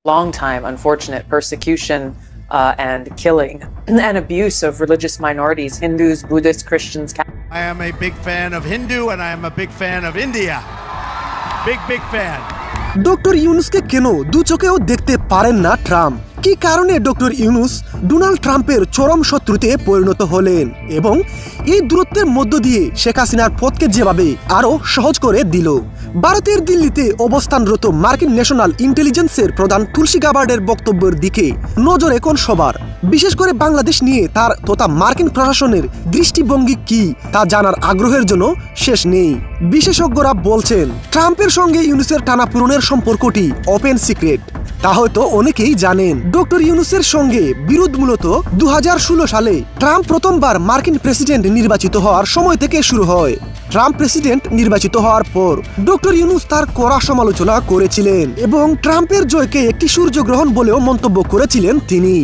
long time unfortunate persecution and killing and abuse of religious minorities, Hindus, Buddhists, Christians. I am a big fan of Hindu and I am a big fan of India. Big fan. Doctor ইউনুসকে কেন দু চোখেও দেখতে পারেন না Trump? কি কারণে doctor Yunus Donald ট্রাম্পের চরম শত্রুতে পরিণত হলেন এবং এই দূরত্বের মধ্য দিয়ে শেখ হাসিনার পথকে যেভাবে আরো সহজ করে দিল? ভারতের দিল্লিতে অবস্থানরত মার্কিন ন্যাশনাল ইন্টেলিজেন্সের প্রধান তুলসী গাবার্ডের বক্তব্যের দিকে নজর এখন সবার, বিশেষ করে বাংলাদেশ নিয়ে তার তথা মার্কিন প্রশাসনের দৃষ্টিভঙ্গি কি তা জানার আগ্রহের জন্য শেষ নেই। বিশেষজ্ঞরা বলছেন ট্রাম্পের সঙ্গে ইউনুসের টানাপোড়েনের সম্পর্কটি ওপেন সিক্রেট। তা হয়তো অনেকেই জানেন। ডক্টর ইউনুসের সঙ্গে বিরোধ মূলত 2016 সালে ট্রাম্প প্রথমবার মার্কিন প্রেসিডেন্ট নির্বাচিত হওয়ার সময় থেকে শুরু হয়। ট্রাম্প প্রেসিডেন্ট নির্বাচিত হওয়ার পর ডক্টর ইউনুস তার কড়া সমালোচনা করেছিলেন এবং ট্রাম্পের জয়কে একটি সূর্যগ্রহণ বলেও মন্তব্য করেছিলেন তিনি,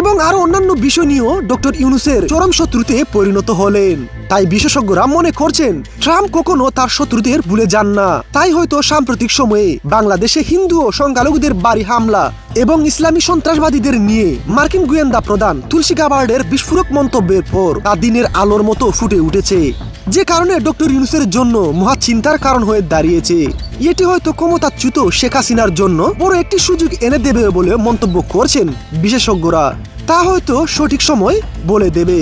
এবং আরো অন্যান্য বিষয় নিয়েও ডক্টর ইউনুসের চরম শত্রুতে পরিণত হলেন। তাই বিশেষজ্ঞরা মনে করছেন ট্রাম্প কখনো তার শত্রুদের ভুলে যান না। তাই হয়তো সাম্প্রতিক সময়ে বাংলাদেশে হিন্দু ও সংখ্যালঘুদের বাড়ি হামলা এবং ইসলামী সন্ত্রাসবাদীদের নিয়ে মার্কিন গোয়েন্দা প্রধান তুলসী গাবার্ডের বিস্ফোরক মন্তব্যের পর তা দিনের আলোর মতো ফুটে উঠেছে, যে কারণে ডক্টর ইউনুসের জন্য মহা চিন্তার কারণ হয়ে দাঁড়িয়েছে। এটি হয়তো ক্ষমতাচ্যুত শেখ হাসিনার জন্য বড় একটি সুযোগ এনে দেবে বলে মন্তব্য করছেন বিশেষজ্ঞরা। তা হয়তো সঠিক সময় বলে দেবে।